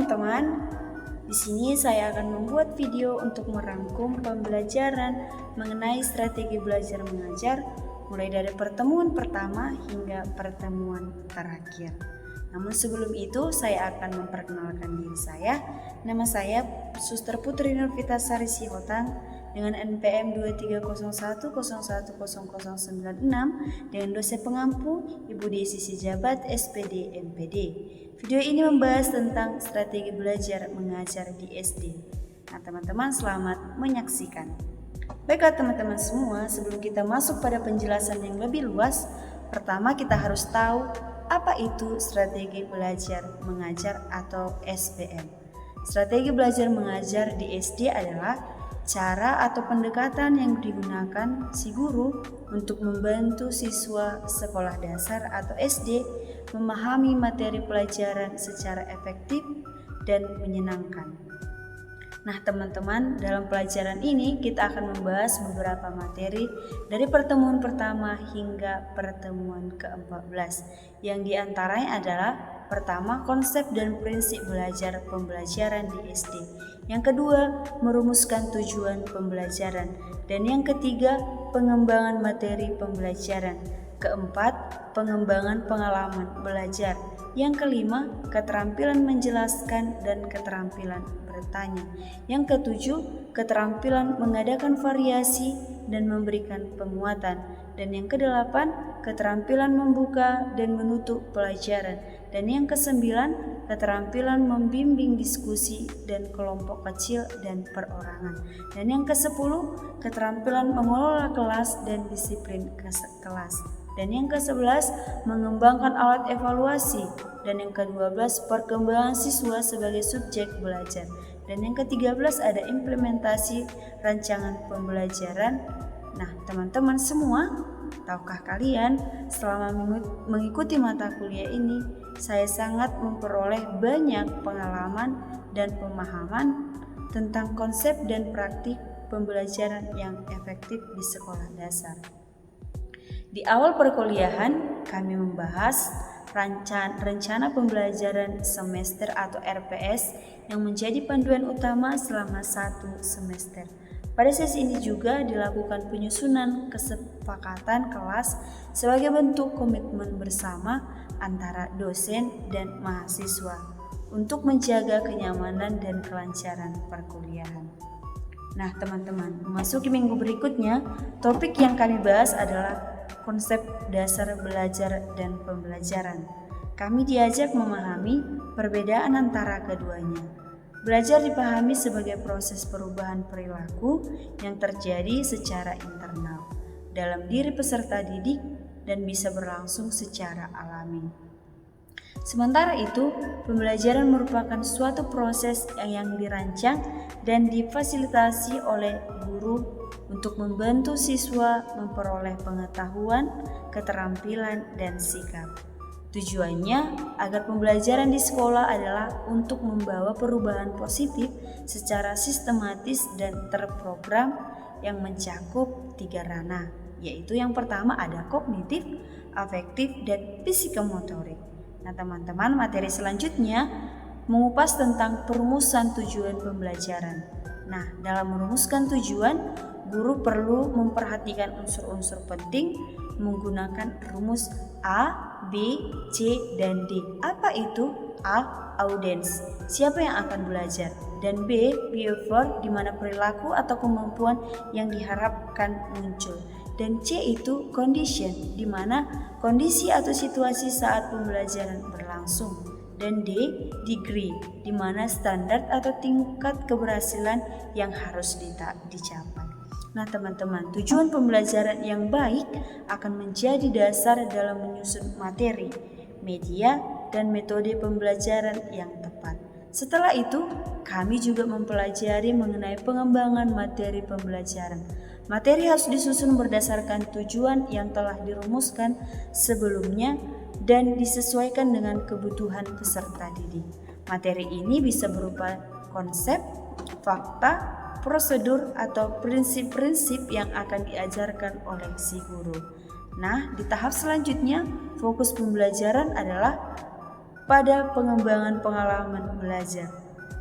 teman-teman. Di sini saya akan membuat video untuk merangkum pembelajaran mengenai strategi belajar mengajar mulai dari pertemuan pertama hingga pertemuan terakhir. Namun sebelum itu saya akan memperkenalkan diri saya. Nama saya Suster Putri Nurfitasari Sihotang dengan NPM 2301010096 dengan dosen pengampu Ibu Desi Sijabat SPD MPD. Video ini membahas tentang strategi belajar mengajar di SD. Nah, teman-teman selamat menyaksikan. Baiklah teman-teman semua, sebelum kita masuk pada penjelasan yang lebih luas, pertama kita harus tahu apa itu strategi belajar mengajar atau SBM. Strategi belajar mengajar di SD adalah cara atau pendekatan yang digunakan si guru untuk membantu siswa sekolah dasar atau SD memahami materi pelajaran secara efektif dan menyenangkan. Nah teman-teman, dalam pelajaran ini kita akan membahas beberapa materi dari pertemuan pertama hingga pertemuan ke-14, yang diantaranya adalah pertama, konsep dan prinsip belajar pembelajaran di SD. Yang kedua, merumuskan tujuan pembelajaran. Dan yang ketiga, pengembangan materi pembelajaran. Keempat, pengembangan pengalaman belajar. Yang kelima, keterampilan menjelaskan dan keterampilan bertanya. Yang ketujuh, keterampilan mengadakan variasi dan memberikan penguatan. Dan yang kedelapan, keterampilan membuka dan menutup pelajaran. Dan yang kesembilan, keterampilan membimbing diskusi dan kelompok kecil dan perorangan. Dan yang kesepuluh, keterampilan mengelola kelas dan disiplin kelas. Dan yang ke-11, mengembangkan alat evaluasi. Dan yang ke-12, perkembangan siswa sebagai subjek belajar. Dan yang ke-13 ada implementasi rancangan pembelajaran. Nah, teman-teman semua, tahukah kalian selama mengikuti mata kuliah ini, saya sangat memperoleh banyak pengalaman dan pemahaman tentang konsep dan praktik pembelajaran yang efektif di sekolah dasar. Di awal perkuliahan, kami membahas rencana pembelajaran semester atau RPS yang menjadi panduan utama selama 1 semester. Pada sesi ini juga dilakukan penyusunan kesepakatan kelas sebagai bentuk komitmen bersama antara dosen dan mahasiswa untuk menjaga kenyamanan dan kelancaran perkuliahan. Nah teman-teman, memasuki minggu berikutnya, topik yang kami bahas adalah konsep dasar belajar dan pembelajaran. Kami diajak memahami perbedaan antara keduanya. Belajar dipahami sebagai proses perubahan perilaku yang terjadi secara internal dalam diri peserta didik dan bisa berlangsung secara alami. Sementara itu, pembelajaran merupakan suatu proses yang dirancang dan difasilitasi oleh guru untuk membantu siswa memperoleh pengetahuan, keterampilan, dan sikap. Tujuannya agar pembelajaran di sekolah adalah untuk membawa perubahan positif secara sistematis dan terprogram yang mencakup 3 ranah, yaitu yang pertama ada kognitif, afektif, dan psikomotorik. Nah teman-teman, materi selanjutnya mengupas tentang perumusan tujuan pembelajaran. Nah dalam merumuskan tujuan, guru perlu memperhatikan unsur-unsur penting menggunakan rumus A, B, C, dan D. Apa itu? A. Audience, siapa yang akan belajar. Dan B. Behavior, di mana perilaku atau kemampuan yang diharapkan muncul. Dan C itu condition, di mana kondisi atau situasi saat pembelajaran berlangsung. Dan D. Degree, di mana standar atau tingkat keberhasilan yang harus dicapai. Nah teman-teman, tujuan pembelajaran yang baik akan menjadi dasar dalam menyusun materi, media, dan metode pembelajaran yang tepat. Setelah itu, kami juga mempelajari mengenai pengembangan materi pembelajaran. Materi harus disusun berdasarkan tujuan yang telah dirumuskan sebelumnya dan disesuaikan dengan kebutuhan peserta didik. Materi ini bisa berupa konsep, fakta, prosedur atau prinsip-prinsip yang akan diajarkan oleh si guru. Nah, di tahap selanjutnya, fokus pembelajaran adalah pada pengembangan pengalaman belajar.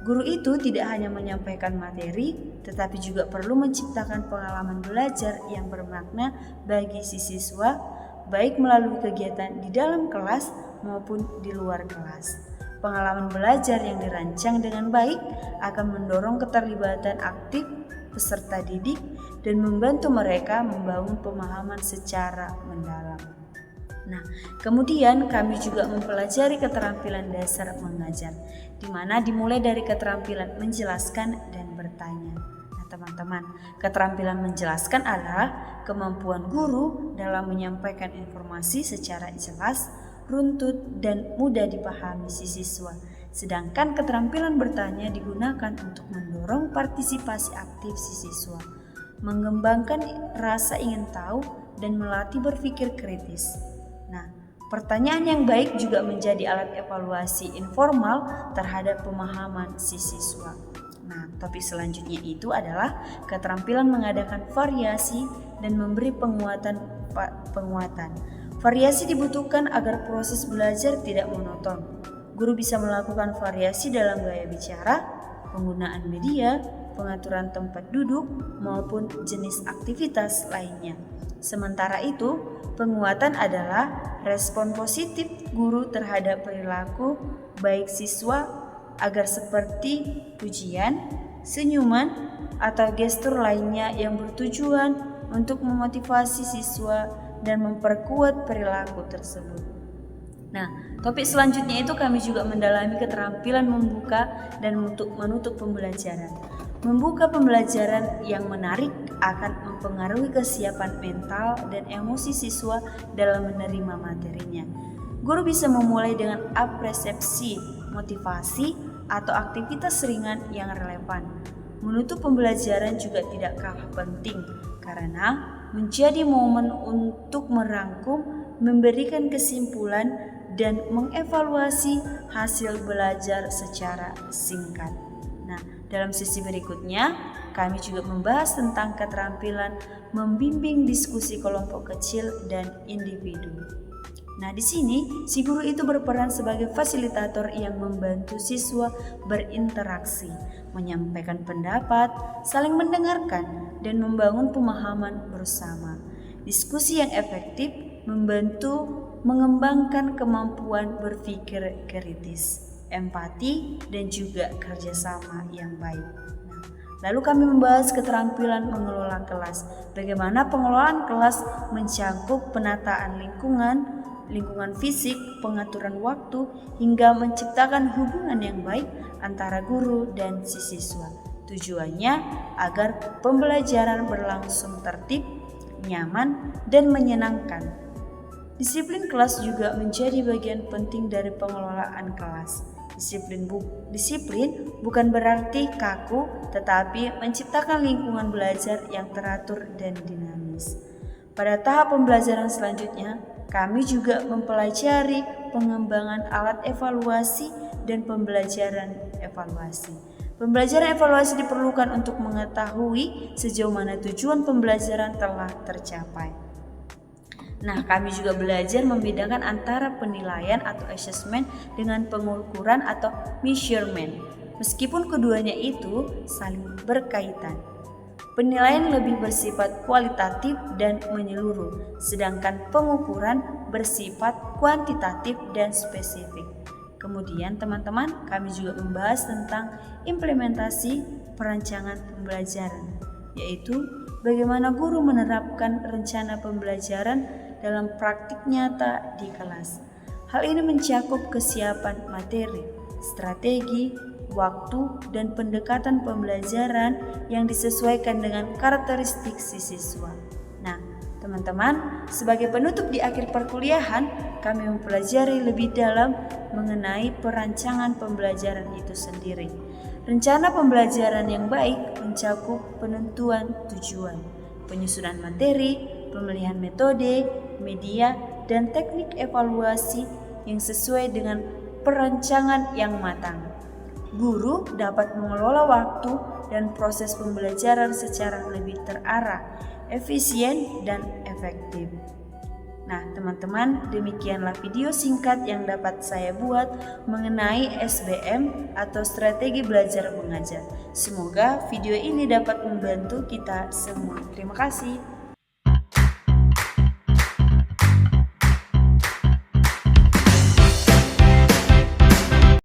Guru itu tidak hanya menyampaikan materi, tetapi juga perlu menciptakan pengalaman belajar yang bermakna bagi si siswa, baik melalui kegiatan di dalam kelas maupun di luar kelas. Pengalaman belajar yang dirancang dengan baik akan mendorong keterlibatan aktif peserta didik dan membantu mereka membangun pemahaman secara mendalam. Nah, kemudian kami juga mempelajari keterampilan dasar mengajar, di mana dimulai dari keterampilan menjelaskan dan bertanya. Nah, teman-teman, keterampilan menjelaskan adalah kemampuan guru dalam menyampaikan informasi secara jelas, runtut, dan mudah dipahami si siswa. Sedangkan keterampilan bertanya digunakan untuk mendorong partisipasi aktif si siswa, mengembangkan rasa ingin tahu, dan melatih berpikir kritis. Nah, pertanyaan yang baik juga menjadi alat evaluasi informal terhadap pemahaman si siswa. Nah, topik selanjutnya itu adalah keterampilan mengadakan variasi dan memberi penguatan. Variasi dibutuhkan agar proses belajar tidak monoton. Guru bisa melakukan variasi dalam gaya bicara, penggunaan media, pengaturan tempat duduk, maupun jenis aktivitas lainnya. Sementara itu, penguatan adalah respon positif guru terhadap perilaku baik siswa agar seperti pujian, senyuman, atau gestur lainnya yang bertujuan untuk memotivasi siswa dan memperkuat perilaku tersebut. Nah, topik selanjutnya itu kami juga mendalami keterampilan membuka dan menutup pembelajaran. Membuka pembelajaran yang menarik akan mempengaruhi kesiapan mental dan emosi siswa dalam menerima materinya. Guru bisa memulai dengan apresepsi, motivasi, atau aktivitas ringan yang relevan. Menutup pembelajaran juga tidak kalah penting karena menjadi momen untuk merangkum, memberikan kesimpulan, dan mengevaluasi hasil belajar secara singkat. Nah, dalam sesi berikutnya, kami juga membahas tentang keterampilan membimbing diskusi kelompok kecil dan individu. Nah, di sini si guru itu berperan sebagai fasilitator yang membantu siswa berinteraksi, menyampaikan pendapat, saling mendengarkan, dan membangun pemahaman bersama. Diskusi yang efektif membantu mengembangkan kemampuan berpikir kritis, empati, dan juga kerjasama yang baik. Nah, lalu kami membahas keterampilan mengelola kelas. Bagaimana pengelolaan kelas mencakup penataan lingkungan fisik, pengaturan waktu, hingga menciptakan hubungan yang baik antara guru dan si siswa. Tujuannya agar pembelajaran berlangsung tertib, nyaman, dan menyenangkan. Disiplin kelas juga menjadi bagian penting dari pengelolaan kelas. Disiplin bukan berarti kaku, tetapi menciptakan lingkungan belajar yang teratur dan dinamis. Pada tahap pembelajaran selanjutnya, kami juga mempelajari pengembangan alat evaluasi dan pembelajaran evaluasi. Pembelajaran evaluasi diperlukan untuk mengetahui sejauh mana tujuan pembelajaran telah tercapai. Nah, kami juga belajar membedakan antara penilaian atau assessment dengan pengukuran atau measurement. Meskipun keduanya itu saling berkaitan. Penilaian lebih bersifat kualitatif dan menyeluruh, sedangkan pengukuran bersifat kuantitatif dan spesifik. Kemudian teman-teman, kami juga membahas tentang implementasi perancangan pembelajaran, yaitu bagaimana guru menerapkan rencana pembelajaran dalam praktik nyata di kelas. Hal ini mencakup kesiapan materi, strategi, waktu, dan pendekatan pembelajaran yang disesuaikan dengan karakteristik si siswa. Nah, teman-teman, sebagai penutup di akhir perkuliahan, kami mempelajari lebih dalam mengenai perancangan pembelajaran itu sendiri. Rencana pembelajaran yang baik mencakup penentuan tujuan, penyusunan materi, pemilihan metode, media, dan teknik evaluasi yang sesuai dengan perancangan yang matang. Guru dapat mengelola waktu dan proses pembelajaran secara lebih terarah, efisien, dan efektif. Nah, teman-teman, demikianlah video singkat yang dapat saya buat mengenai SBM atau strategi belajar mengajar. Semoga video ini dapat membantu kita semua. Terima kasih.